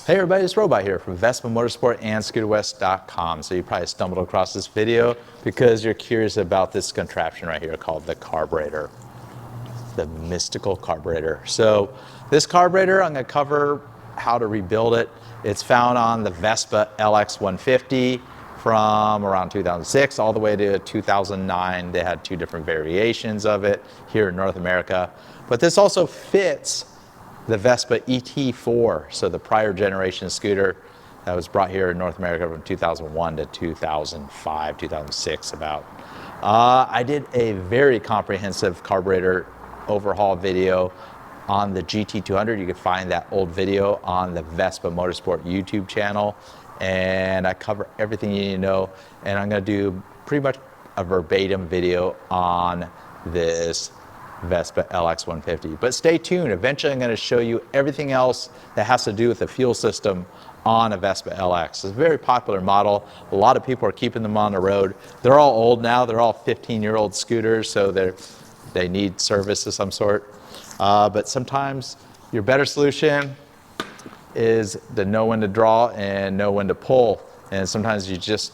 Hey everybody, it's Robot here from Vespa Motorsport and ScooterWest.com. So you probably stumbled across this video because you're curious about this contraption right here called the carburetor, the mystical carburetor. So this carburetor, I'm going to cover how to rebuild it. It's found on the Vespa LX 150 from around 2006 all the way to 2009. They had two different variations of it here in North America. But this also fits the Vespa ET4, so the prior generation scooter that was brought here in North America from 2001 to 2005, 2006 about. I did a very comprehensive carburetor overhaul video on the GT200. You can find that old video on the Vespa Motorsport YouTube channel, and I cover everything you need to know, and I'm going to do pretty much a verbatim video on this Vespa LX 150. But stay tuned. Eventually I'm going to show you everything else that has to do with the fuel system on a Vespa LX. It's a very popular model. A lot of people are keeping them on the road. They're all old now. They're all 15-year-old scooters, so they need service of some sort. But sometimes your better solution is to know when to draw and know when to pull. And sometimes you just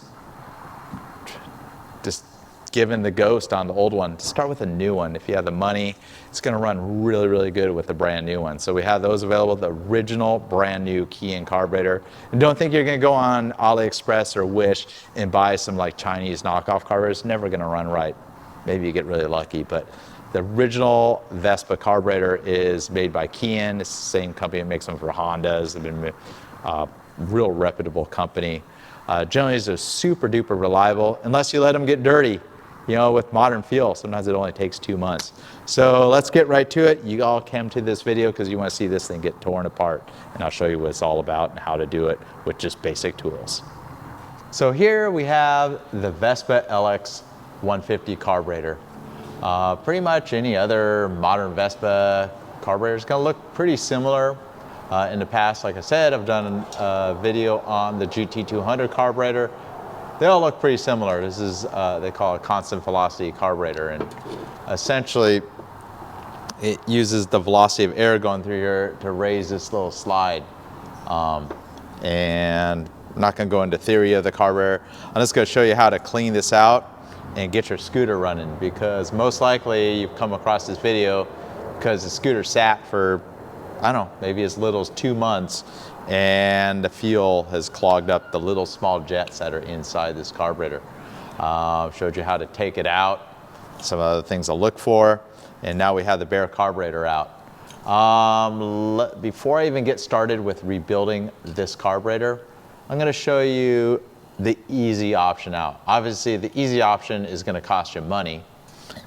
giving the ghost on the old one. Start with a new one. If you have the money, it's going to run really, really good with a brand new one. So we have those available, the original brand new key and carburetor. And don't think you're going to go on AliExpress or Wish and buy some like Chinese knockoff carburetor. It's never going to run right. Maybe you get really lucky, but the original Vespa carburetor is made by Kian. It's the same company that makes them for Hondas. They've been a real reputable company. Generally, they're super duper reliable unless you let them get dirty. You know, with modern fuel, sometimes it only takes 2 months. So let's get right to it. You all came to this video because you want to see this thing get torn apart. And I'll show you what it's all about and how to do it with just basic tools. So here we have the Vespa LX 150 carburetor. Pretty much any other modern Vespa carburetor is going to look pretty similar. In the past, like I said, I've done a video on the GT200 carburetor. They all look pretty similar. This is, they call it a constant velocity carburetor, and essentially it uses the velocity of air going through here to raise this little slide. And I'm not going to go into theory of the carburetor. I'm just going to show you how to clean this out and get your scooter running, because most likely you've come across this video because the scooter sat for, I don't know, maybe as little as 2 months, and the fuel has clogged up the little small jets that are inside this carburetor. Showed you how to take it out, some other things to look for, and now we have the bare carburetor out. Before I even get started with rebuilding this carburetor, I'm going to show you the easy option out. Obviously, the easy option is going to cost you money,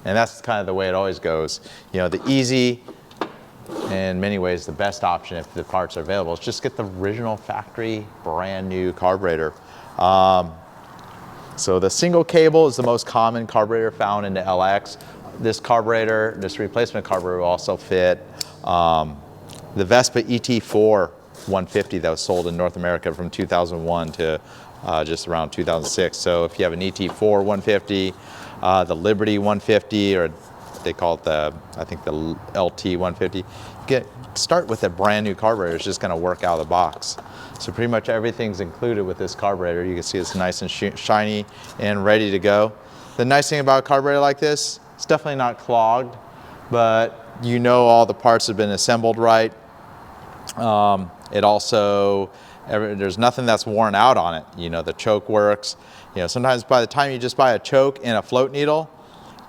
and that's kind of the way it always goes. You know, the easy, in many ways, the best option if the parts are available is just get the original factory brand new carburetor. So the single cable is the most common carburetor found in the LX. This carburetor, this replacement carburetor will also fit the Vespa ET4 150 that was sold in North America from 2001 to just around 2006. So if you have an ET4 150, the Liberty 150, or they call it the, I think the LT 150. Start with a brand new carburetor. It's just going to work out of the box. So pretty much everything's included with this carburetor. You can see it's nice and shiny and ready to go. The nice thing about a carburetor like this, it's definitely not clogged, but you know all the parts have been assembled right. It also, there's nothing that's worn out on it. You know, the choke works. You know, sometimes by the time you just buy a choke and a float needle,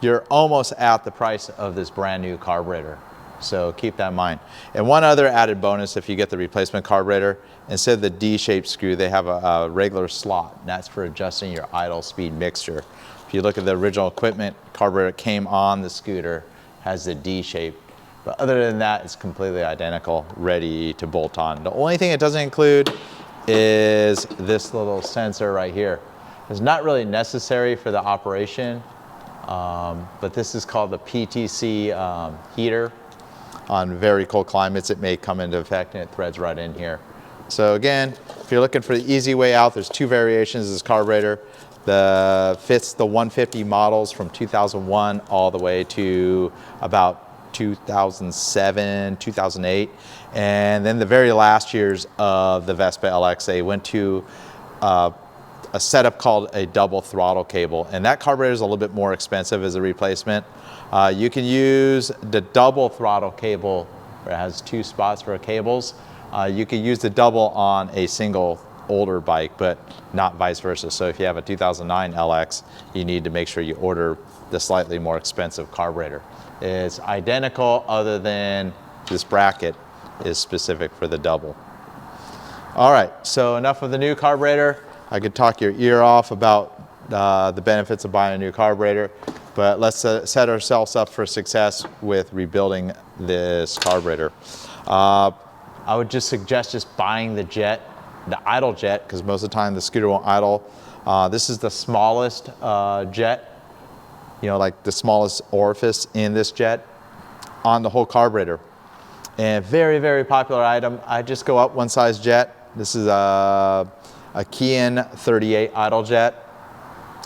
you're almost at the price of this brand new carburetor. So keep that in mind. And one other added bonus, if you get the replacement carburetor, instead of the D-shaped screw, they have a regular slot, and that's for adjusting your idle speed mixture. If you look at the original equipment, carburetor came on the scooter, has the D shape. But other than that, it's completely identical, ready to bolt on. The only thing it doesn't include is this little sensor right here. It's not really necessary for the operation, but this is called the PTC heater. On very cold climates, it may come into effect, and it threads right in here. So again, if you're looking for the easy way out, there's two variations of this carburetor. The fits the 150 models from 2001 all the way to about 2007, 2008. And then the very last years of the Vespa LX, they went to a setup called a double throttle cable. And that carburetor is a little bit more expensive as a replacement. You can use the double throttle cable, where it has 2 spots for cables. You can use the double on a single older bike, but not vice versa. So if you have a 2009 LX, you need to make sure you order the slightly more expensive carburetor. It's identical, other than this bracket is specific for the double. All right, so enough of the new carburetor. I could talk your ear off about the benefits of buying a new carburetor, but let's set ourselves up for success with rebuilding this carburetor. I would just suggest just buying the jet, the idle jet, because most of the time the scooter won't idle. This is the smallest jet, you know, like the smallest orifice in this jet on the whole carburetor. And very, very popular item. I just go up one size jet. This is a Kian 38 idle jet.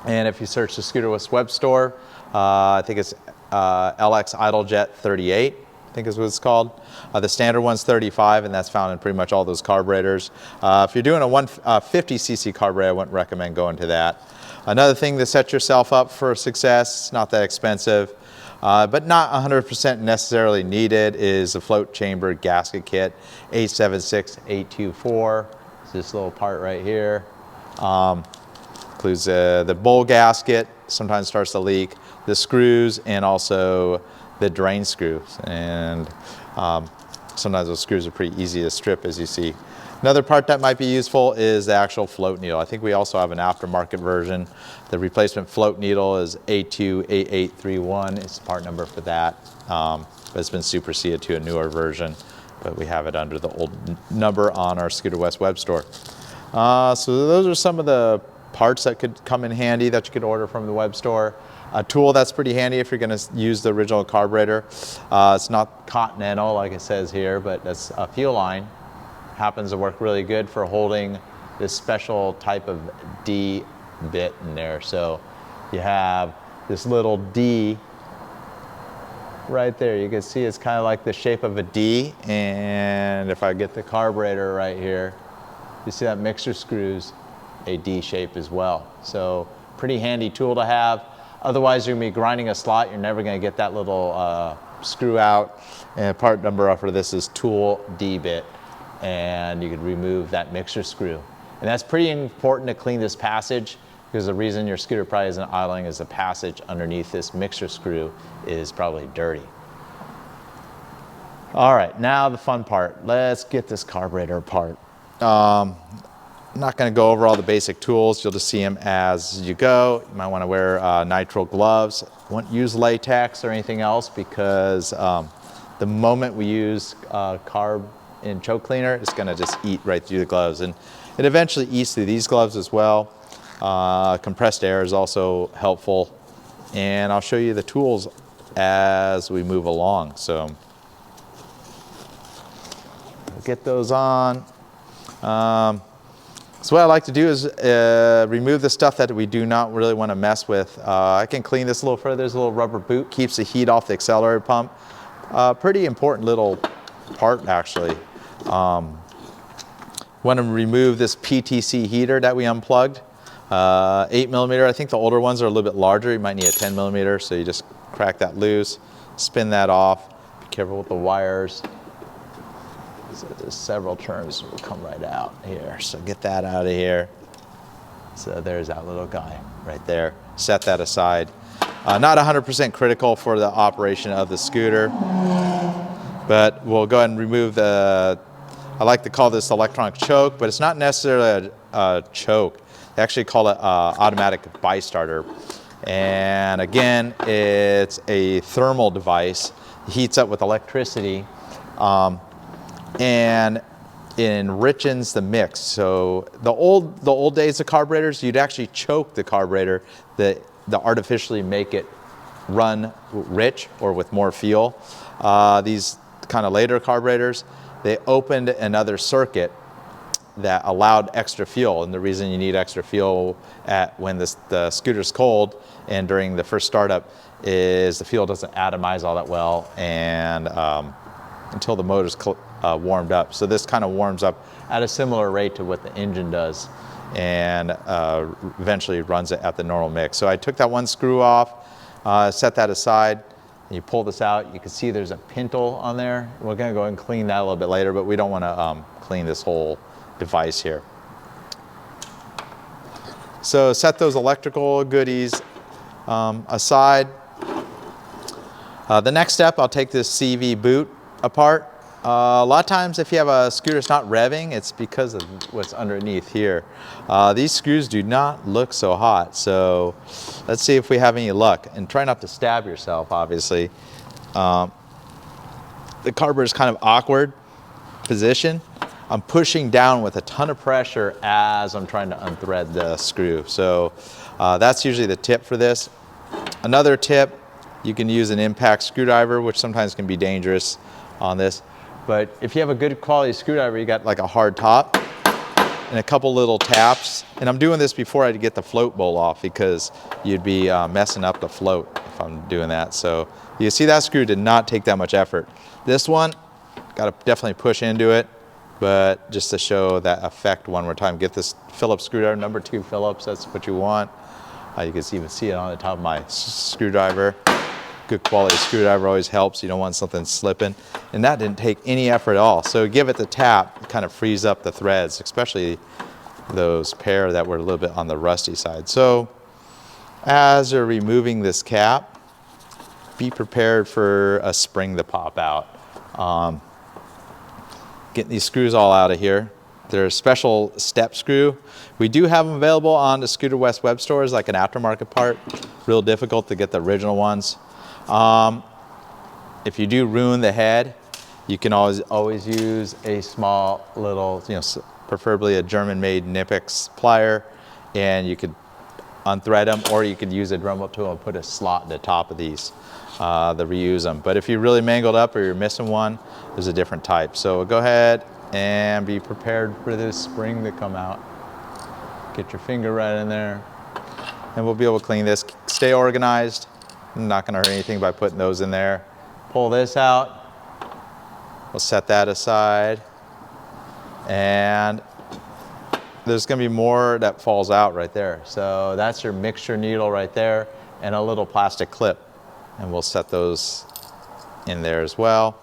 And if you search the Scooter West web store, I think it's LX idle jet 38. I think is what it's called. The standard one's 35, and that's found in pretty much all those carburetors. If you're doing a 150cc carburetor, I wouldn't recommend going to that. Another thing to set yourself up for success, it's not that expensive, but not 100% necessarily needed, is a float chamber gasket kit, 876824. It's this little part right here. Includes the bowl gasket, sometimes starts to leak, the screws, and also the drain screws. And sometimes those screws are pretty easy to strip, as you see. Another part that might be useful is the actual float needle. I think we also have an aftermarket version. The replacement float needle is A28831. It's the part number for that. But it's been superseded to a newer version, but we have it under the old number on our Scooter West web store. So those are some of the parts that could come in handy that you could order from the web store. A tool that's pretty handy if you're going to use the original carburetor. It's not Continental like it says here, but that's a fuel line. Happens to work really good for holding this special type of D bit in there. So you have this little D right there. You can see it's kind of like the shape of a D. And if I get the carburetor right here, you see that mixer screws a D shape as well. So pretty handy tool to have. Otherwise, you're going to be grinding a slot. You're never going to get that little screw out. And part number for this is tool D bit. And you could remove that mixer screw. And that's pretty important to clean this passage, because the reason your scooter probably isn't idling is the passage underneath this mixer screw is probably dirty. All right, now the fun part. Let's get this carburetor apart. I'm not going to go over all the basic tools. You'll just see them as you go. You might want to wear nitrile gloves. Won't use latex or anything else, because the moment we use carb in choke cleaner, it's going to just eat right through the gloves, and it eventually eats through these gloves as well. Compressed air is also helpful, and I'll show you the tools as we move along. So we'll get those on. So what I like to do is remove the stuff that we do not really want to mess with. I can clean this a little further. There's a little rubber boot, keeps the heat off the accelerator pump. Pretty important little part, actually. Want to remove this PTC heater that we unplugged. 8mm. I think the older ones are a little bit larger. You might need a 10mm, so you just crack that loose, spin that off. Be careful with the wires. So there's several turns will come right out here. So get that out of here. So there's that little guy right there. Set that aside. Not 100% critical for the operation of the scooter, but we'll go ahead and remove the, I like to call this electronic choke, but it's not necessarily a choke. They actually call it automatic bi-starter. And again, it's a thermal device. It heats up with electricity and it enriches the mix. So the old days of carburetors, you'd actually choke the carburetor to artificially make it run rich or with more fuel. These kind of later carburetors, they opened another circuit that allowed extra fuel. And the reason you need extra fuel when the scooter's cold and during the first startup is the fuel doesn't atomize all that well and until the motor's warmed up. So this kind of warms up at a similar rate to what the engine does, and eventually runs it at the normal mix. So I took that one screw off, set that aside, and you pull this out. You can see there's a pintle on there. We're gonna go and clean that a little bit later, but we don't wanna clean this whole device here. So set those electrical goodies aside. The next step, I'll take this CV boot apart. A lot of times if you have a scooter that's not revving, it's because of what's underneath here. These screws do not look so hot, so let's see if we have any luck. And try not to stab yourself, obviously. The carburetor is kind of awkward position. I'm pushing down with a ton of pressure as I'm trying to unthread the screw. So that's usually the tip for this. Another tip, you can use an impact screwdriver, which sometimes can be dangerous on this. But if you have a good quality screwdriver, you got like a hard top and a couple little taps. And I'm doing this before I get the float bowl off because you'd be messing up the float if I'm doing that. So you see that screw did not take that much effort. This one, got to definitely push into it, but just to show that effect one more time, get this Phillips screwdriver, number 2 Phillips, that's what you want. You can even see it on the top of my screwdriver. Good quality screwdriver always helps. You don't want something slipping. And that didn't take any effort at all. So give it the tap, it kind of frees up the threads, especially those pair that were a little bit on the rusty side. So as you're removing this cap, be prepared for a spring to pop out. Getting these screws all out of here. They're a special step screw. We do have them available on the Scooter West web stores, like an aftermarket part. Real difficult to get the original ones. If you do ruin the head, you can always use a small little, preferably a German-made Knipex plier, and you could unthread them, or you could use a Dremel tool and put a slot in the top of these to reuse them. But if you're really mangled up or you're missing one, there's a different type. So go ahead and be prepared for this spring to come out. Get your finger right in there, and we'll be able to clean this. Stay organized. Not gonna hurt anything by putting those in there. Pull this out. We'll set that aside. And there's gonna be more that falls out right there. So that's your mixture needle right there and a little plastic clip. And we'll set those in there as well.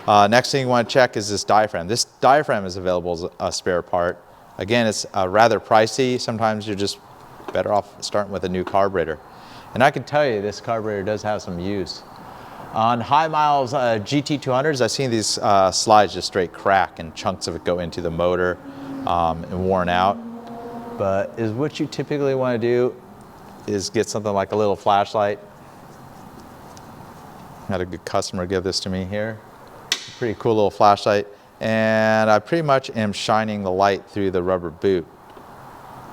Next thing you wanna check is this diaphragm. This diaphragm is available as a spare part. Again, it's rather pricey. Sometimes you're just better off starting with a new carburetor. And I can tell you this carburetor does have some use. On high miles GT200s, I've seen these slides just straight crack and chunks of it go into the motor and worn out. But what you typically want to do is get something like a little flashlight. Had a good customer give this to me here. Pretty cool little flashlight. And I pretty much am shining the light through the rubber boot.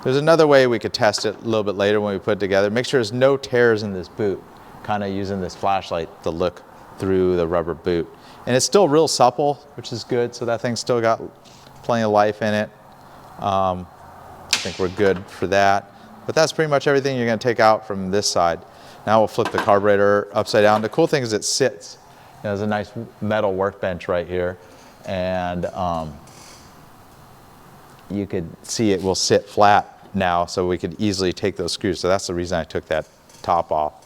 There's another way we could test it a little bit later when we put it together. Make sure there's no tears in this boot. Kind of using this flashlight to look through the rubber boot. And it's still real supple, which is good. So that thing's still got plenty of life in it. I think we're good for that. But that's pretty much everything you're going to take out from this side. Now we'll flip the carburetor upside down. The cool thing is it sits. There's a nice metal workbench right here. And you could see it will sit flat now, so we could easily take those screws. So that's the reason I took that top off.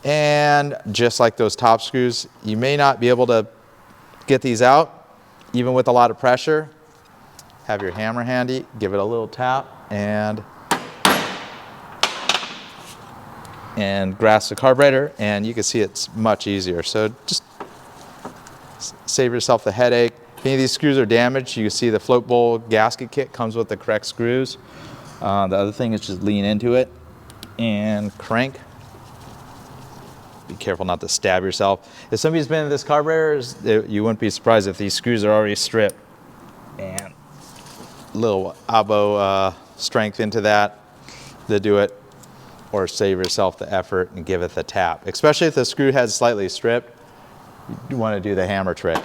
And just like those top screws, you may not be able to get these out, even with a lot of pressure. Have your hammer handy, give it a little tap, and grasp the carburetor, and you can see it's much easier. So just save yourself the headache. If any of these screws are damaged, you can see the float bowl gasket kit comes with the correct screws. The other thing is just lean into it and crank. Be careful not to stab yourself. If somebody's been in this carburetor, you wouldn't be surprised if these screws are already stripped. And a little elbow strength into that to do it, or save yourself the effort and give it the tap. Especially if the screw head's slightly stripped, you want to do the hammer trick.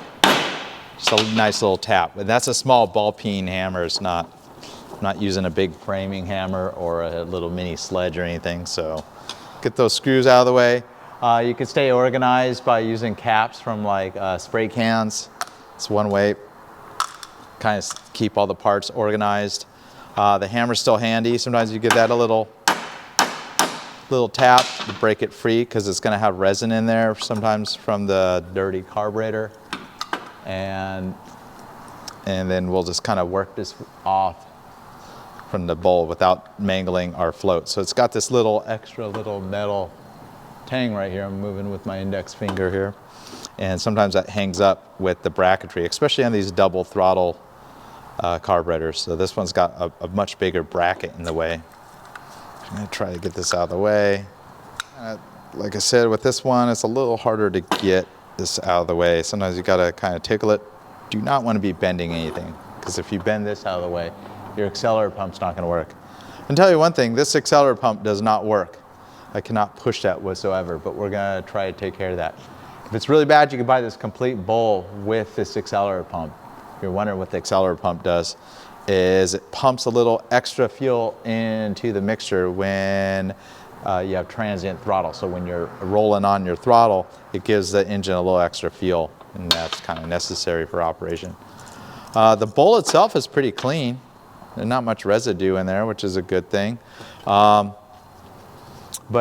Just a nice little tap. And that's a small ball peen hammer. It's not, I'm not using a big framing hammer or a little mini sledge or anything. So get those screws out of the way. You can stay organized by using caps from like spray cans. It's one way. Kind of keep all the parts organized. The hammer's still handy. Sometimes you give that a little tap to break it free because it's going to have resin in there sometimes from the dirty carburetor. And then we'll just kind of work this off from the bowl without mangling our float. So it's got this little extra little metal tang right here. I'm moving with my index finger here. And sometimes that hangs up with the bracketry, especially on these double throttle carburetors. So this one's got a much bigger bracket in the way. I'm going to try to get this out of the way. Like I said, with this one, it's a little harder to get this out of the way. Sometimes you got to kind of tickle it. Do not want to be bending anything, because if you bend this out of the way, your accelerator pump's not going to work. I'll tell you one thing, this accelerator pump does not work. I cannot push that whatsoever, but we're going to try to take care of that. If it's really bad, you can buy this complete bowl with this accelerator pump. If you're wondering what the accelerator pump does, is it pumps a little extra fuel into the mixture when you have transient throttle. So when you're rolling on your throttle, it gives the engine a little extra fuel, and that's kind of necessary for operation. The bowl itself is pretty clean. There's not much residue in there, which is a good thing. But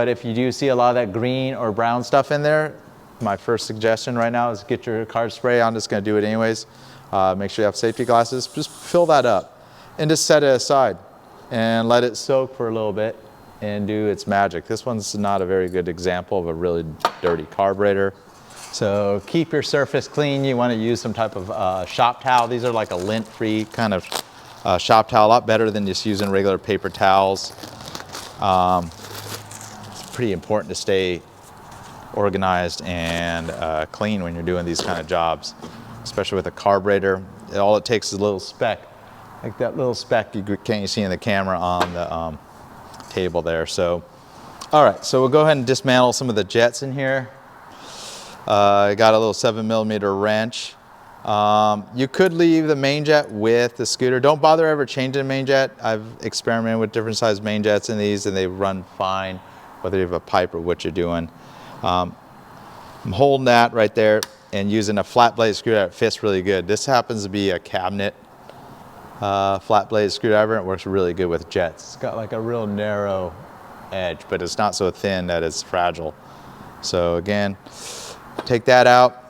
if you do see a lot of that green or brown stuff in there, my first suggestion right now is get your card spray. I'm just going to do it anyways. Make sure you have safety glasses. Just fill that up and just set it aside and let it soak for a little bit and do its magic. This one's not a very good example of a really dirty carburetor. So keep your surface clean. You want to use some type of shop towel. These are like a lint-free kind of shop towel, a lot better than just using regular paper towels. It's pretty important to stay organized and clean when you're doing these kind of jobs, especially with a carburetor. All it takes is a little speck, like that little speck you can't see in the camera on the table there. So, all right, so we'll go ahead and dismantle some of the jets in here. I got a little 7mm wrench. You could leave the main jet with the scooter. Don't bother ever changing the main jet. I've experimented with different size main jets in these, and they run fine, whether you have a pipe or what you're doing. I'm holding that right there and using a flat blade screwdriver. It fits really good. This happens to be a cabinet flat blade screwdriver, and it works really good with jets. It's got like a real narrow edge, but it's not so thin that it's fragile. So again, take that out.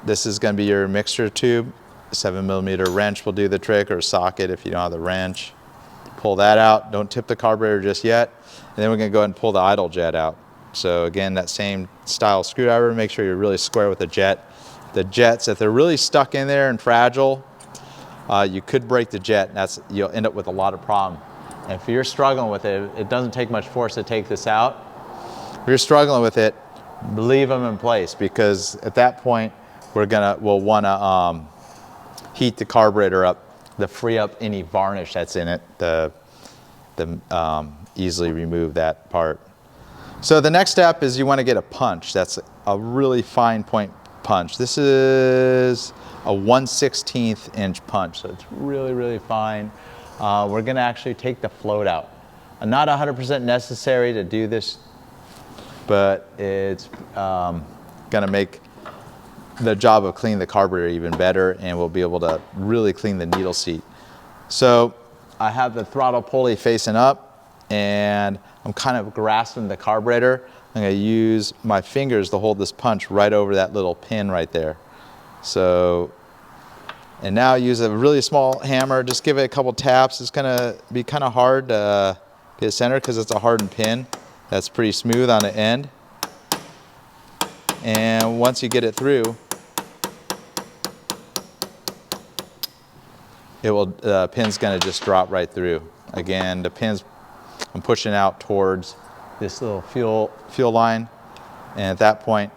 This is going to be your mixture tube. A 7mm wrench will do the trick, or a socket if you don't have the wrench. Pull that out. Don't tip the carburetor just yet. And then we're going to go ahead and pull the idle jet out. So again, that same style screwdriver, make sure you're really square with the jet. The jets, if they're really stuck in there and fragile, you could break the jet, and you'll end up with a lot of problem. And if you're struggling with it, it doesn't take much force to take this out. If you're struggling with it, leave them in place, because at that point, we'll want to heat the carburetor up to free up any varnish that's in it, to easily remove that part. So the next step is you want to get a punch. That's a really fine point punch. This is a 1/16 inch punch, so it's really, really fine. We're going to actually take the float out. Not 100% necessary to do this, but it's going to make the job of cleaning the carburetor even better, and we'll be able to really clean the needle seat. So I have the throttle pulley facing up, and I'm kind of grasping the carburetor. I'm going to use my fingers to hold this punch right over that little pin right there. So, and now use a really small hammer. Just give it a couple taps. It's going to be kind of hard to get centered because it's a hardened pin. That's pretty smooth on the end. And once you get it through, the pin's going to just drop right through. Again, the pin's, I'm pushing out towards this little fuel line, and at that point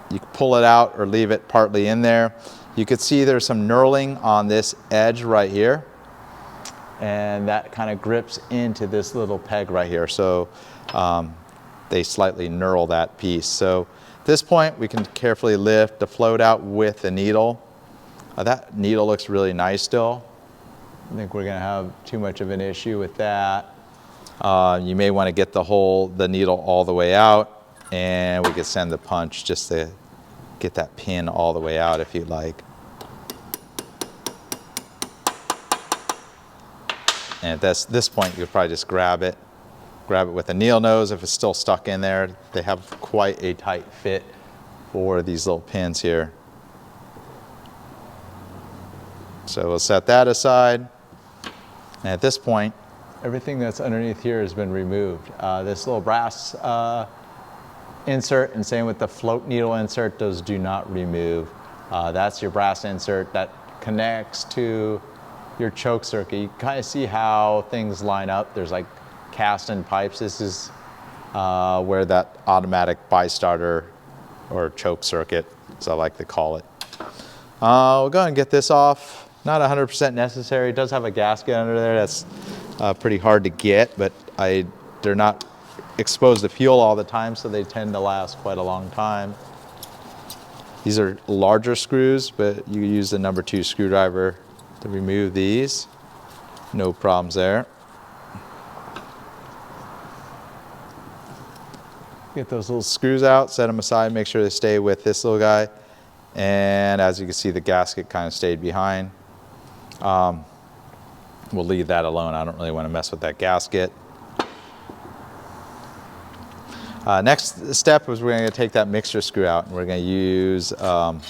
you can pull it out or leave it partly in there. You can see there's some knurling on this edge right here, and that kind of grips into this little peg right here, so they slightly knurl that piece. So at this point we can carefully lift the float out with the needle. That needle looks really nice still. I think we're gonna have too much of an issue with that. You may wanna get the needle all the way out, and we could send the punch just to get that pin all the way out if you'd like. And at this point, you could probably just grab it with a needle nose if it's still stuck in there. They have quite a tight fit for these little pins here. So we'll set that aside. And at this point, everything that's underneath here has been removed. This little brass insert, and same with the float needle insert, those do not remove. That's your brass insert that connects to your choke circuit. You kind of see how things line up. There's like cast-in pipes. This is where that automatic bi-starter or choke circuit, as I like to call it. We'll go ahead and get this off. Not 100% necessary. It does have a gasket under there that's pretty hard to get, but they're not exposed to fuel all the time, so they tend to last quite a long time. These are larger screws, but you use the number 2 screwdriver to remove these. No problems there. Get those little screws out, set them aside, make sure they stay with this little guy. And as you can see, the gasket kind of stayed behind. We'll leave that alone. I don't really want to mess with that gasket. Next step is we're going to take that mixture screw out, and we're going to use our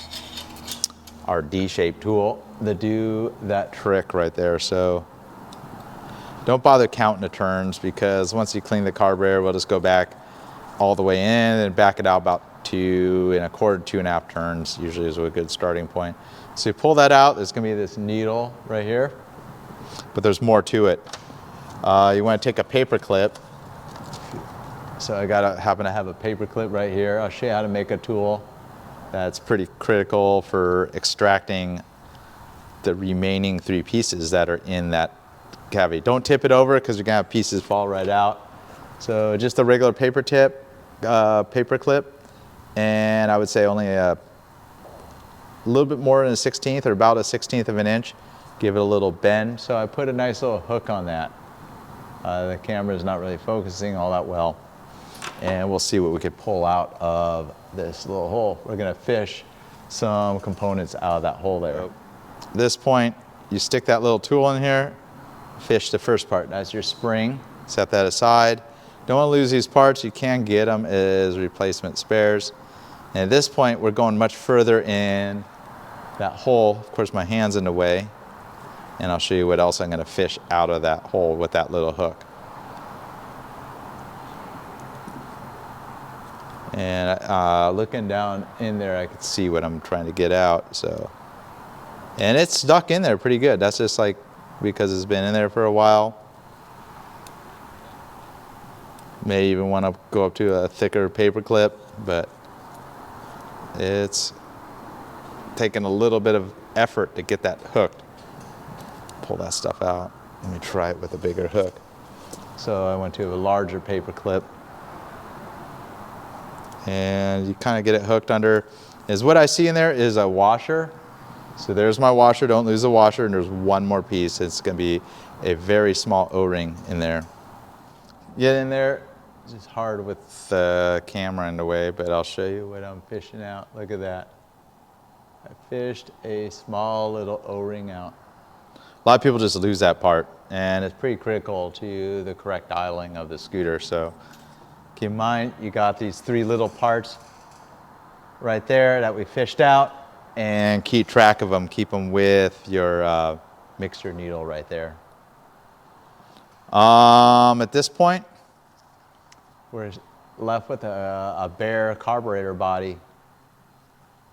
D-shaped tool to do that trick right there. So don't bother counting the turns, because once you clean the carburetor, we'll just go back all the way in and back it out about 2 1/4, 2.5 turns usually is a good starting point. So you pull that out, there's going to be this needle right here, but there's more to it. You want to take a paper clip. So I happen to have a paper clip right here. I'll show you how to make a tool that's pretty critical for extracting the remaining 3 pieces that are in that cavity. Don't tip it over, because you're going to have pieces fall right out. So just a regular paper clip, and I would say only a little bit more than a 1/16 or about a 1/16 of an inch. Give it a little bend. So I put a nice little hook on that. The camera is not really focusing all that well. And we'll see what we could pull out of this little hole. We're gonna fish some components out of that hole there. At this point, you stick that little tool in here, fish the first part. That's your spring. Set that aside. Don't want to lose these parts. You can get them as replacement spares. And at this point, we're going much further in that hole. Of course, my hand's in the way, and I'll show you what else I'm going to fish out of that hole with that little hook. And looking down in there, I can see what I'm trying to get out. So, and it's stuck in there pretty good. That's just like because it's been in there for a while. May even want to go up to a thicker paper clip, but it's taking a little bit of effort to get that hooked. Pull that stuff out. Let me try it with a bigger hook. So I went to a larger paper clip, and you kind of get it hooked under. What I see in there is a washer. So there's my washer. Don't lose the washer. And there's one more piece. It's going to be a very small O-ring in there. Get in there. It's just hard with the camera in the way, but I'll show you what I'm fishing out. Look at that. I fished a small little O-ring out. A lot of people just lose that part, and it's pretty critical to the correct idling of the scooter. So keep in mind, you got these 3 little parts right there that we fished out, and keep track of them. Keep them with your mixture needle right there. At this point, we're left with a bare carburetor body.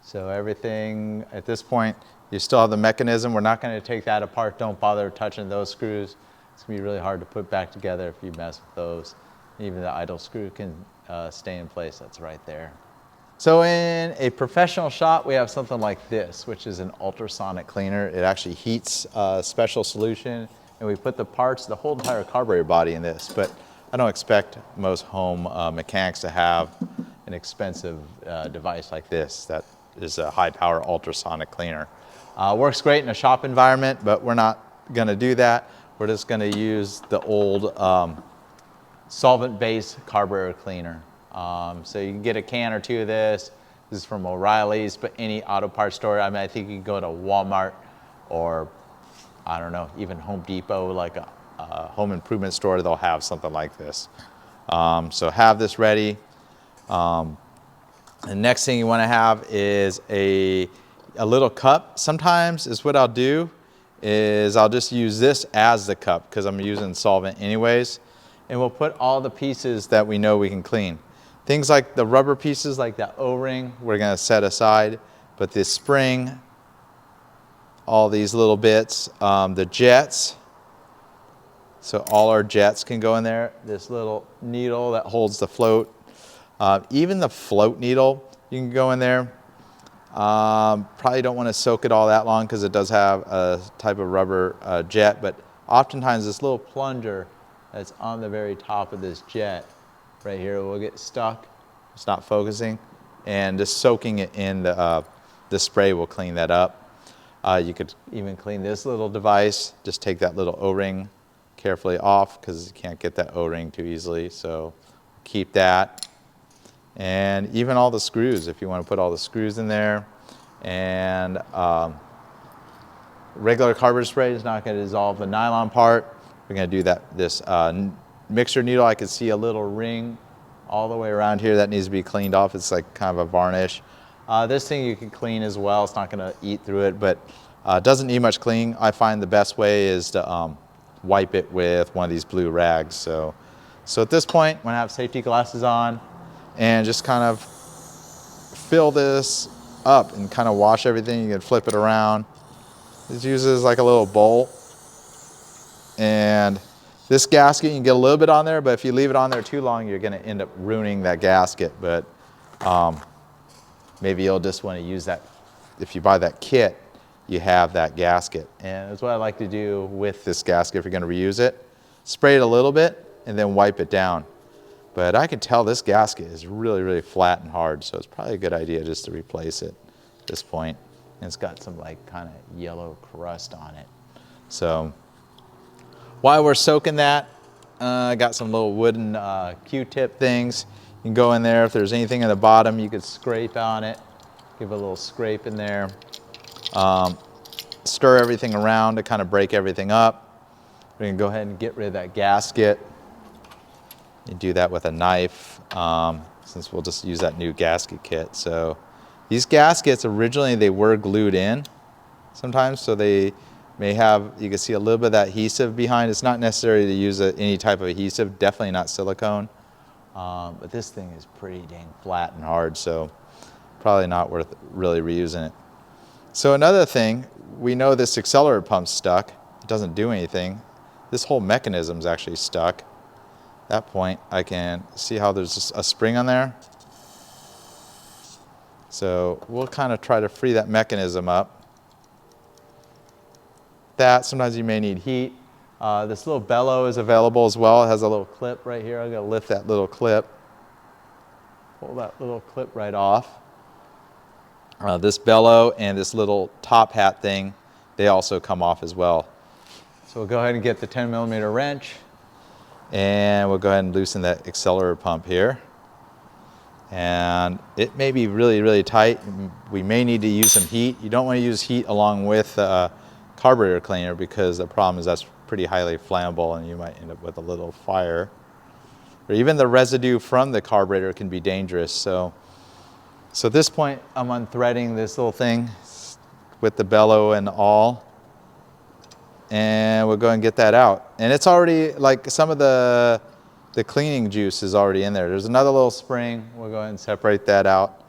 So everything at this point, you still have the mechanism. We're not going to take that apart. Don't bother touching those screws. It's going to be really hard to put back together if you mess with those. Even the idle screw can stay in place. That's right there. So in a professional shop, we have something like this, which is an ultrasonic cleaner. It actually heats a special solution, and we put the parts, the whole entire carburetor body in this. But I don't expect most home mechanics to have an expensive device like this that is a high-power ultrasonic cleaner. Works great in a shop environment, but we're not going to do that. We're just going to use the old solvent-based carburetor cleaner. So you can get a can or two of this. This is from O'Reilly's, but any auto parts store. I mean, I think you can go to Walmart or, I don't know, even Home Depot, like a home improvement store, they'll have something like this. So have this ready. The next thing you want to have is a little cup. Sometimes is what I'll do is I'll just use this as the cup because I'm using solvent anyways. And we'll put all the pieces that we know we can clean. Things like the rubber pieces, like that O-ring, we're going to set aside. But this spring, all these little bits, the jets, so all our jets can go in there. This little needle that holds the float. Even the float needle, you can go in there. Probably don't want to soak it all that long because it does have a type of rubber jet, but oftentimes this little plunger that's on the very top of this jet right here will get stuck. It's not focusing, and just soaking it in the spray will clean that up. You could even clean this little device. Just take that little O-ring carefully off because you can't get that O-ring too easily, so keep that. And even all the screws, if you want to put all the screws in there. And regular carburetor spray is not going to dissolve the nylon part. We're going to do that. This mixer needle, I can see a little ring all the way around here that needs to be cleaned off. It's like kind of a varnish. This thing you can clean as well. It's not going to eat through it, but it doesn't need much cleaning. I find the best way is to wipe it with one of these blue rags. So at this point, I'm going to have safety glasses on and just kind of fill this up and kind of wash everything. You can flip it around. This uses like a little bowl. And this gasket, you can get a little bit on there, but if you leave it on there too long, you're going to end up ruining that gasket. But maybe you'll just want to use that. If you buy that kit, you have that gasket. And that's what I like to do with this gasket if you're going to reuse it. Spray it a little bit and then wipe it down. But I can tell this gasket is really, really flat and hard, so it's probably a good idea just to replace it at this point. And it's got some like kind of yellow crust on it. So while we're soaking that, I got some little wooden Q-tip things. You can go in there. If there's anything in the bottom, you could scrape on it. Give it a little scrape in there. Stir everything around to kind of break everything up. We can go ahead and get rid of that gasket. You do that with a knife, since we'll just use that new gasket kit. So these gaskets, originally they were glued in sometimes, so they may have, you can see a little bit of that adhesive behind. It's not necessary to use any type of adhesive, definitely not silicone. But this thing is pretty dang flat and hard, so probably not worth really reusing it. So another thing, we know this accelerator pump's stuck. It doesn't do anything. This whole mechanism's actually stuck. At that point, I can see how there's just a spring on there. So we'll kind of try to free that mechanism up. Sometimes you may need heat. This little bellow is available as well. It has a little clip right here. I'm going to lift that little clip. Pull that little clip right off. This bellow and this little top hat thing, they also come off as well. So we'll go ahead and get the 10mm wrench. And we'll go ahead and loosen that accelerator pump here. And it may be really, really tight. We may need to use some heat. You don't want to use heat along with carburetor cleaner because the problem is that's pretty highly flammable and you might end up with a little fire. Or even the residue from the carburetor can be dangerous. So at this point, I'm unthreading this little thing with the bellow and all. And we'll go and get that out. And it's already, like some of the cleaning juice is already in there. There's another little spring. We'll go ahead and separate that out.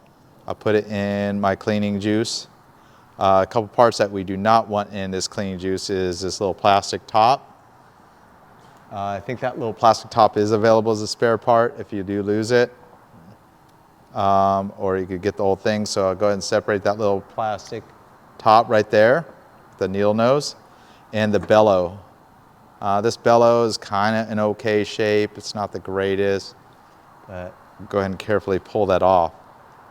I'll put it in my cleaning juice. A couple parts that we do not want in this cleaning juice is this little plastic top. I think that little plastic top is available as a spare part if you do lose it. Or you could get the whole thing. So I'll go ahead and separate that little plastic top right there, the needle nose. And the bellow. This bellow is kind of an okay shape. It's not the greatest, but go ahead and carefully pull that off,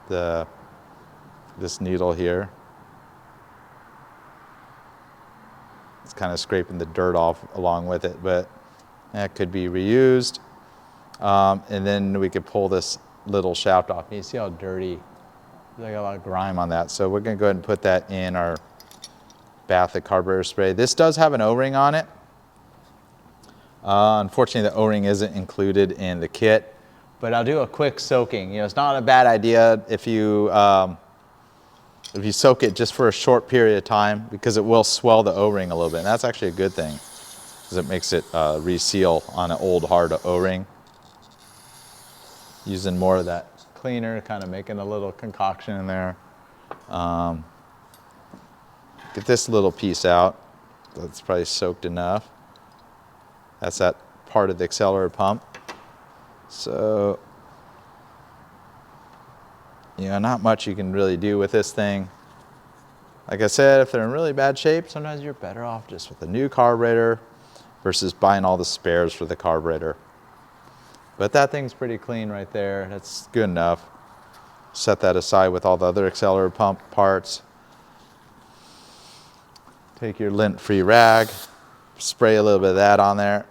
this needle here. kind of scraping the dirt off along with it, but that could be reused. And then we could pull this little shaft off. You see how dirty, there's like a lot of grime on that. So we're gonna go ahead and put that in our bath of carburetor spray. This does have an O-ring on it. Unfortunately, the O-ring isn't included in the kit, but I'll do a quick soaking. You know, it's not a bad idea if you soak it just for a short period of time, because it will swell the O-ring a little bit. And that's actually a good thing, because it makes it reseal on an old hard O-ring. Using more of that cleaner, kind of making a little concoction in there. Get this little piece out. That's probably soaked enough. That's that part of the accelerator pump. So, you know, not much you can really do with this thing. Like I said, if they're in really bad shape, sometimes you're better off just with a new carburetor versus buying all the spares for the carburetor. But that thing's pretty clean right there. That's good enough. Set that aside with all the other accelerator pump parts. Take your lint-free rag, spray a little bit of that on there.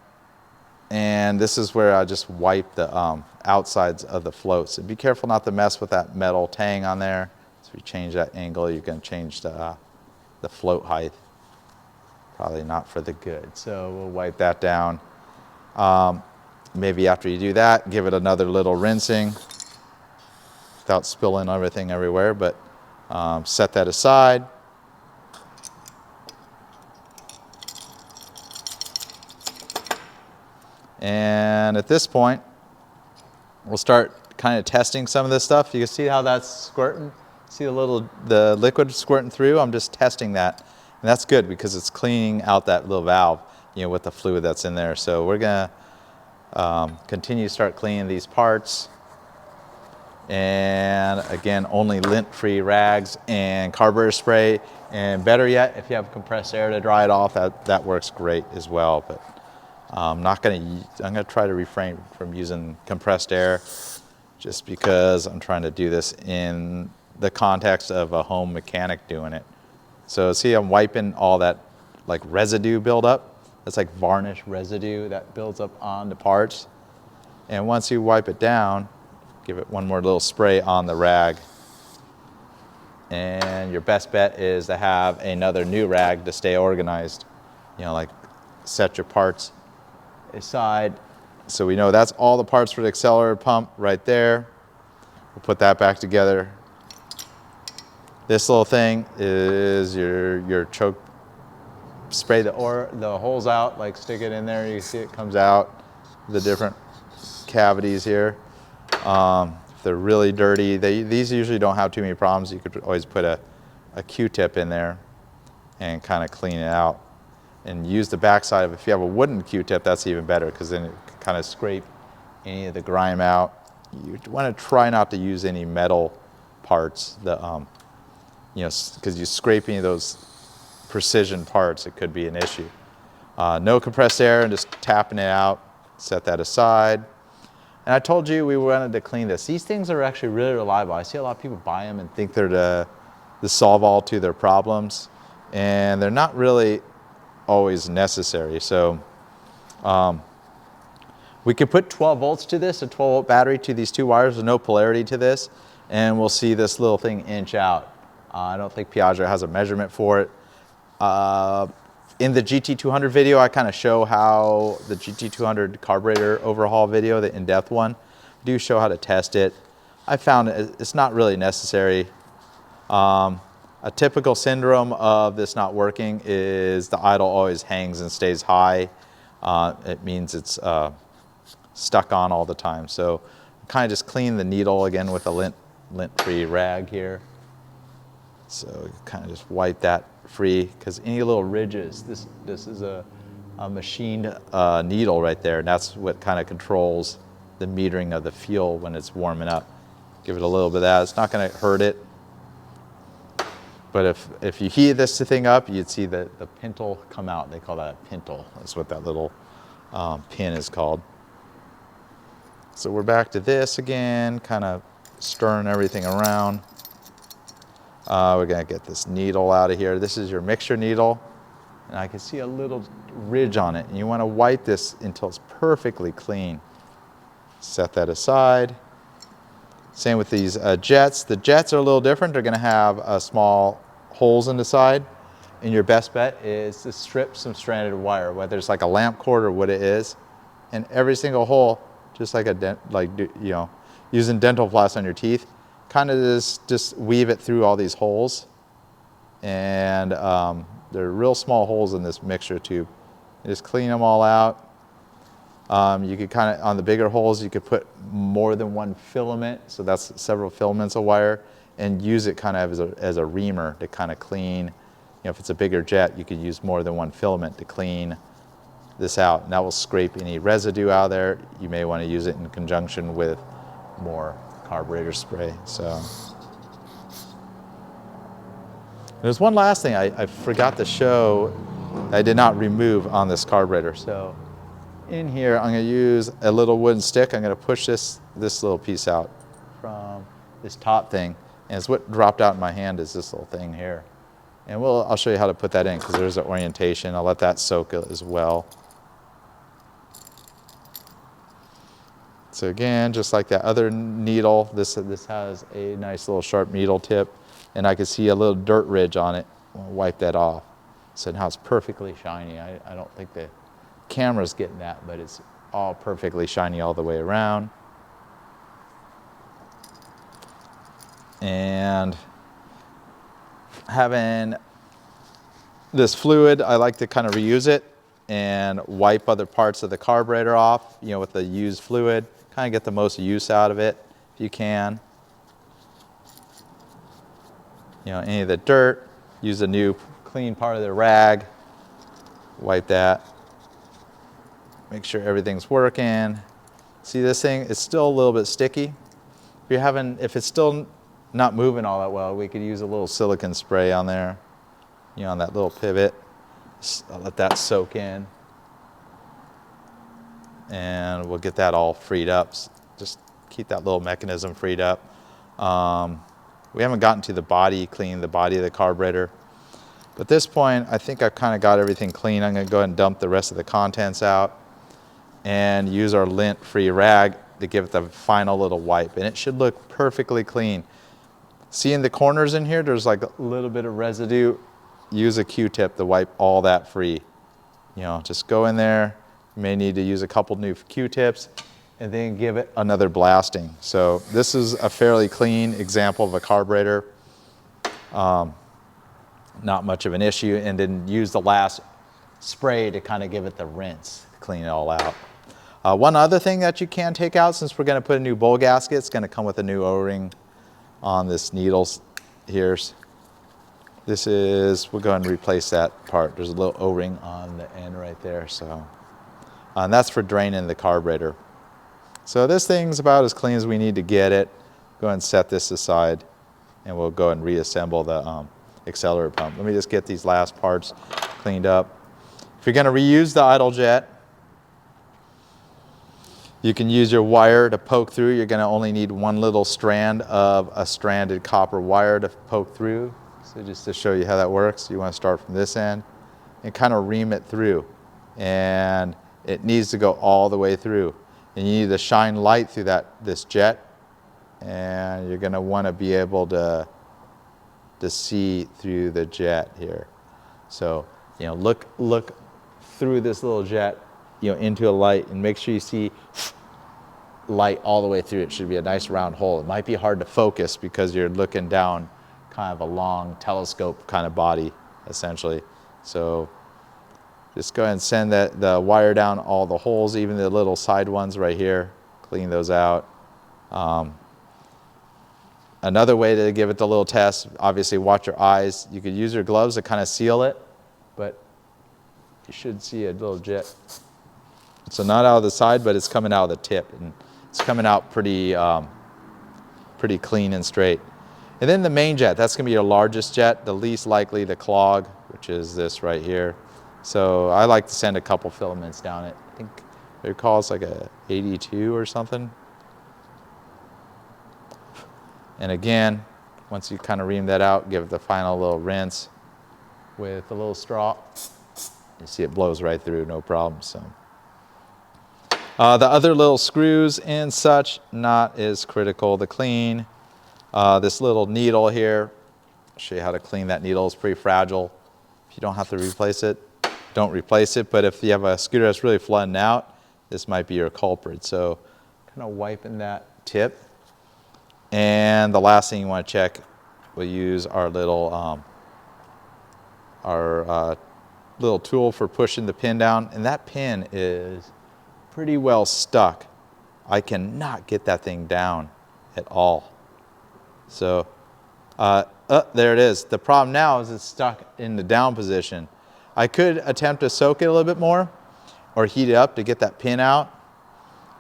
And this is where I just wipe the outsides of the floats. And be careful not to mess with that metal tang on there. So if you change that angle, you can change the float height. Probably not for the good. So we'll wipe that down. Maybe after you do that, give it another little rinsing without spilling everything everywhere, but set that aside. And at this point, we'll start kind of testing some of this stuff. You can see how that's squirting. See the liquid squirting through? I'm just testing that. And that's good because it's cleaning out that little valve, you know, with the fluid that's in there. So we're gonna continue to start cleaning these parts. And again, only lint-free rags and carburetor spray. And better yet, if you have compressed air to dry it off, that works great as well. But I'm gonna try to refrain from using compressed air just because I'm trying to do this in the context of a home mechanic doing it. So see, I'm wiping all that like residue buildup. That's like varnish residue that builds up on the parts. And once you wipe it down, give it one more little spray on the rag. And your best bet is to have another new rag to stay organized. You know, like set your parts aside. So we know that's all the parts for the accelerator pump right there. We'll put that back together. This little thing is your choke. Spray the holes out, like stick it in there. You see it comes out, the different cavities here. If they're really dirty, these usually don't have too many problems. You could always put a Q-tip in there and kind of clean it out. And use the backside of, if you have a wooden Q-tip, that's even better because then it can kind of scrape any of the grime out. You want to try not to use any metal parts, you know, because you scrape any of those precision parts, it could be an issue. No compressed air and just tapping it out, set that aside. And I told you we wanted to clean this. These things are actually really reliable. I see a lot of people buy them and think they're the solve all to their problems, and they're not really always necessary. So we could put 12 volts to this, a 12-volt battery to these two wires with no polarity to this, and we'll see this little thing inch out. I don't think Piaggio has a measurement for it. In the GT200 video, I kind of show how the GT200 carburetor overhaul video, the in-depth one, I do show how to test it. I found it's not really necessary. A typical syndrome of this not working is the idle always hangs and stays high. It means it's stuck on all the time. So kind of just clean the needle again with a lint-free rag here. So kind of just wipe that free, because any little ridges, this is a machined needle right there, and that's what kind of controls the metering of the fuel when it's warming up. Give it a little bit of that. It's not going to hurt it. But if you heat this thing up, you'd see the pintle come out. They call that a pintle. That's what that little pin is called. So we're back to this again, kind of stirring everything around. We're going to get this needle out of here. This is your mixture needle. and I can see a little ridge on it, and you want to wipe this until it's perfectly clean. Set that aside. Same with these jets. The jets are a little different. They're going to have small holes in the side, and your best bet is to strip some stranded wire, whether it's like a lamp cord or what it is, and every single hole, just like using dental floss on your teeth, kind of just weave it through all these holes. And there are real small holes in this mixture tube. You just clean them all out. You could kind of, on the bigger holes, you could put more than one filament, so that's several filaments of wire, and use it kind of as a reamer to kind of clean. You know, if it's a bigger jet, you could use more than one filament to clean this out, and that will scrape any residue out of there. You may want to use it in conjunction with more carburetor spray. So there's one last thing I forgot to show I did not remove on this carburetor. So in here, I'm going to use a little wooden stick. I'm going to push this little piece out from this top thing, and it's what dropped out in my hand is this little thing here. And I'll show you how to put that in, because there's an orientation. I'll let that soak as well. So again, just like that other needle, this has a nice little sharp needle tip, and I can see a little dirt ridge on it. I'll wipe that off. So now it's perfectly shiny. I don't think the camera's getting that, but it's all perfectly shiny all the way around. And having this fluid, I like to kind of reuse it and wipe other parts of the carburetor off, you know, with the used fluid. Kind of get the most use out of it if you can. You know, any of the dirt, use a new clean part of the rag, wipe that. Make sure everything's working. See this thing, it's still a little bit sticky. If it's still not moving all that well, we could use a little silicone spray on there, you know, on that little pivot. I'll let that soak in. And we'll get that all freed up. Just keep that little mechanism freed up. We haven't gotten to the body, cleaning the body of the carburetor. But at this point, I think I've kind of got everything clean. I'm going to go ahead and dump the rest of the contents out and use our lint-free rag to give it the final little wipe. And it should look perfectly clean. See in the corners in here, there's like a little bit of residue. Use a Q-tip to wipe all that free. You know, just go in there. You may need to use a couple new Q-tips and then give it another blasting. So this is a fairly clean example of a carburetor. Not much of an issue. And then use the last spray to kind of give it the rinse, clean it all out. One other thing that you can take out, since we're going to put a new bowl gasket, it's going to come with a new O-ring on this needles here. We'll go ahead and replace that part. There's a little O-ring on the end right there. So, and that's for draining the carburetor. So this thing's about as clean as we need to get it. Go ahead and set this aside, and we'll go and reassemble the accelerator pump. Let me just get these last parts cleaned up. If you're going to reuse the idle jet, you can use your wire to poke through. You're going to only need one little strand of a stranded copper wire to poke through. So just to show you how that works, you want to start from this end and kind of ream it through. And it needs to go all the way through. And you need to shine light through this jet. And you're going to want to be able to see through the jet here. So, you know, look through this little jet, you know, into a light, and make sure you see light all the way through. It should be a nice round hole. It might be hard to focus because you're looking down kind of a long telescope kind of body, essentially. So just go ahead and send the wire down all the holes, even the little side ones right here. Clean those out. Another way to give it the little test, obviously watch your eyes. You could use your gloves to kind of seal it, but you should see a little jet. So not out of the side, but it's coming out of the tip, and it's coming out pretty clean and straight. And then the main jet, that's going to be your largest jet, the least likely to clog, which is this right here. So I like to send a couple filaments down it. I think I recall it's like a 82 or something. And again, once you kind of ream that out, give it the final little rinse with a little straw. You see it blows right through, no problem. So the other little screws and such, not as critical to clean. This little needle here, I'll show you how to clean that needle. It's pretty fragile. If you don't have to replace it, don't replace it. But if you have a scooter that's really flooding out, this might be your culprit. So kind of wiping that tip. And the last thing you want to check, we'll use our little little tool for pushing the pin down. And that pin is pretty well stuck. I cannot get that thing down at all. So there it is. The problem now is it's stuck in the down position. I could attempt to soak it a little bit more or heat it up to get that pin out,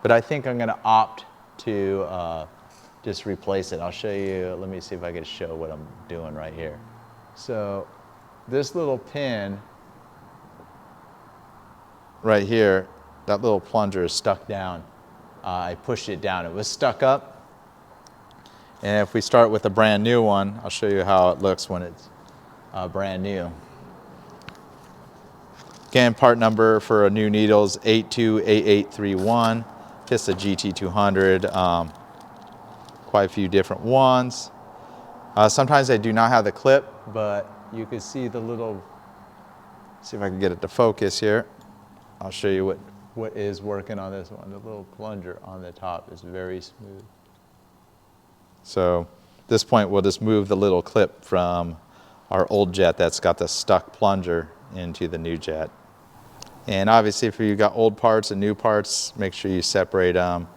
but I think I'm going to opt to just replace it. I'll show you, let me see if I can show what I'm doing right here. So this little pin right here, that little plunger is stuck down. I pushed it down. It was stuck up. And if we start with a brand new one, I'll show you how it looks when it's brand new. Again, part number for a new needle is 828831. It's a GT200. Quite a few different ones. Sometimes they do not have the clip, but you can see the little, see if I can get it to focus here. I'll show you what is working on this one. The little plunger on the top is very smooth. So at this point, we'll just move the little clip from our old jet that's got the stuck plunger into the new jet. And obviously, if you've got old parts and new parts, make sure you separate them.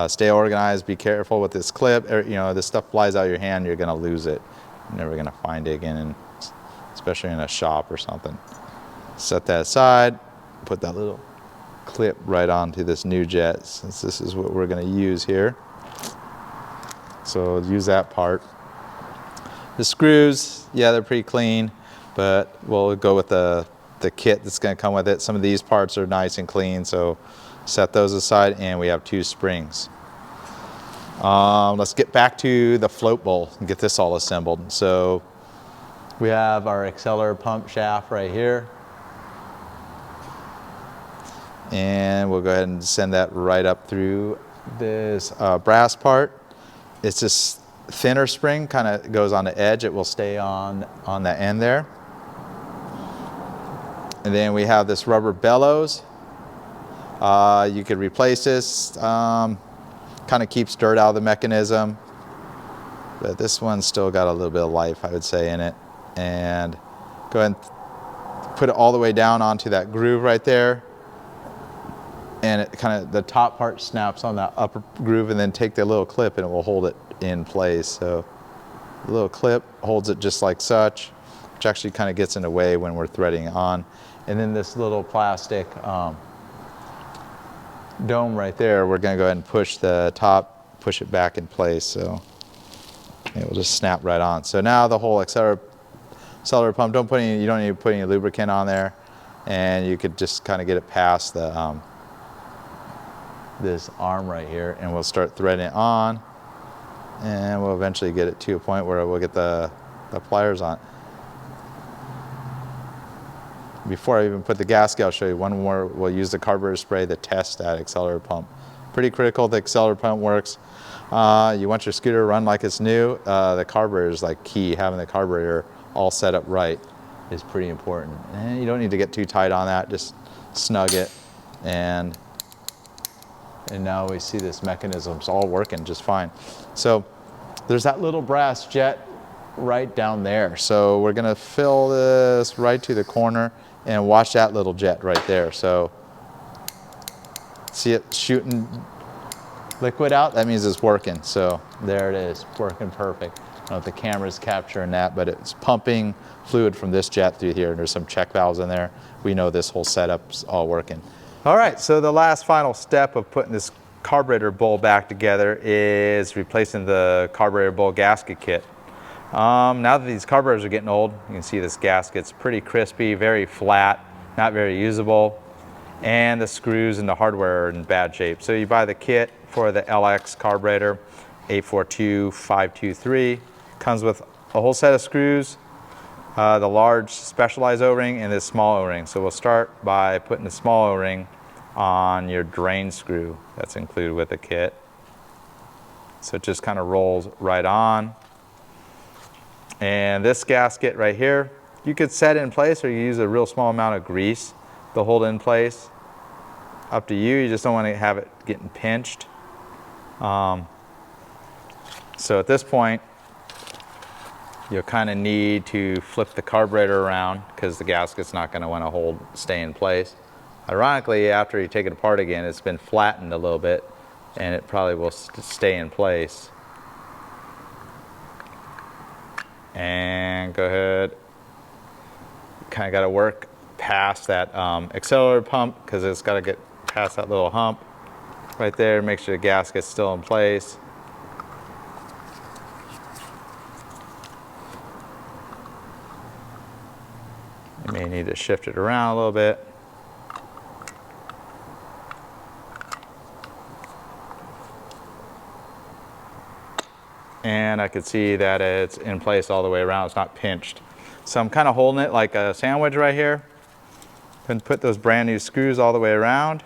Stay organized, be careful with this clip. You know, this stuff flies out of your hand, you're gonna lose it. You're never gonna find it again, and especially in a shop or something. Set that aside, put that little clip right onto this new jet, since this is what we're gonna use here. So use that part. The screws, yeah, they're pretty clean, but we'll go with the kit that's gonna come with it. Some of these parts are nice and clean, so set those aside, and we have 2 springs. Let's get back to the float bowl and get this all assembled. So we have our accelerator pump shaft right here. And we'll go ahead and send that right up through this brass part. It's this thinner spring, kind of goes on the edge. It will stay on the end there. And then we have this rubber bellows. You could replace this, kind of keeps dirt out of the mechanism. But this one's still got a little bit of life, I would say, in it. And go ahead and put it all the way down onto that groove right there. And it kind of, the top part snaps on that upper groove, and then take the little clip and it will hold it in place. So the little clip holds it just like such, which actually kind of gets in the way when we're threading on. And then this little plastic dome right there, we're gonna go ahead and push the top, push it back in place. So it will just snap right on. So now the whole accelerator pump, you don't need to put any lubricant on there, and you could just kind of get it past the this arm right here, and we'll start threading it on, and we'll eventually get it to a point where we'll get the pliers on. Before I even put the gasket, I'll show you one more. We'll use the carburetor spray to test that accelerator pump. Pretty critical the accelerator pump works. You want your scooter to run like it's new. The carburetor is like key. Having the carburetor all set up right is pretty important. And you don't need to get too tight on that. Just snug it, and now we see this mechanism's all working just fine. So there's that little brass jet right down there. So we're gonna fill this right to the corner, and watch that little jet right there. So see it shooting liquid out? That means it's working. So there it is, working perfect. I don't know if the camera's capturing that, but it's pumping fluid from this jet through here. There's some check valves in there. We know this whole setup's all working. All right, so the last final step of putting this carburetor bowl back together is replacing the carburetor bowl gasket kit. Now that these carburetors are getting old, you can see this gasket's pretty crispy, very flat, not very usable, and the screws and the hardware are in bad shape. So you buy the kit for the LX carburetor, 842523, comes with a whole set of screws, the large specialized O-ring and this small O-ring. So we'll start by putting the small O-ring on your drain screw that's included with the kit. So it just kind of rolls right on. And this gasket right here, you could set it in place or you use a real small amount of grease to hold it in place. Up to you, you just don't want to have it getting pinched. So at this point, you'll kind of need to flip the carburetor around because the gasket's not going to want to stay in place. Ironically, after you take it apart again, it's been flattened a little bit and it probably will stay in place. And go ahead, kind of got to work past that accelerator pump because it's got to get past that little hump right there. Make sure the gasket's still in place. You may need to shift it around a little bit. And I can see that it's in place all the way around. It's not pinched. So I'm kind of holding it like a sandwich right here. And put those brand new screws all the way around.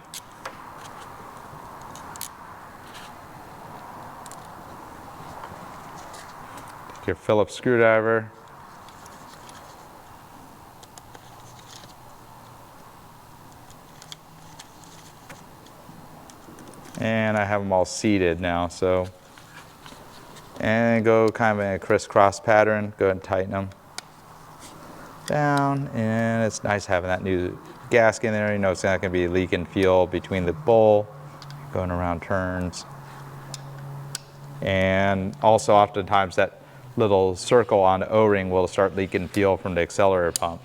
Take your Phillips screwdriver. And I have them all seated now, so. And go kind of in a crisscross pattern. Go ahead and tighten them down. And it's nice having that new gasket in there. You know it's not going to be leaking fuel between the bowl, going around turns. And also oftentimes that little circle on the O-ring will start leaking fuel from the accelerator pump.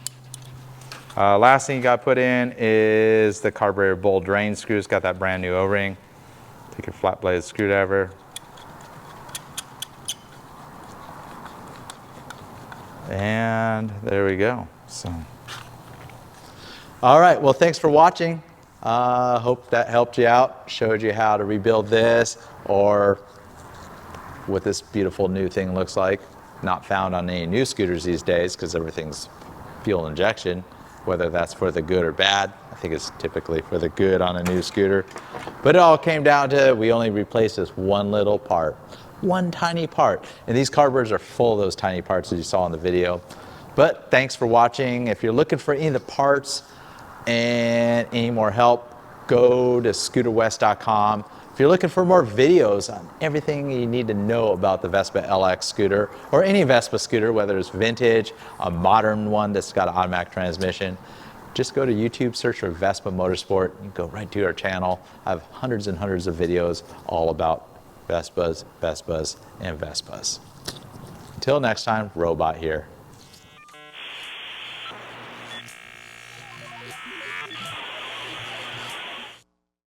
Last thing you got to put in is the carburetor bowl drain screw. It's got that brand new O-ring. Take your flat blade screwdriver. And there we go. So, all right, well, thanks for watching. Hope that helped you out, showed you how to rebuild this or what this beautiful new thing looks like. Not found on any new scooters these days because everything's fuel injection, whether that's for the good or bad. I think it's typically for the good on a new scooter. But it all came down to we only replaced this one little part. One tiny part. And these carburetors are full of those tiny parts that you saw in the video. But thanks for watching. If you're looking for any of the parts and any more help, go to scooterwest.com. If you're looking for more videos on everything you need to know about the Vespa LX scooter or any Vespa scooter, whether it's vintage, a modern one that's got an automatic transmission, just go to YouTube, search for Vespa Motorsport, and go right to our channel. I have hundreds and hundreds of videos all about Vespas, and Vespas. Until next time, Robot here.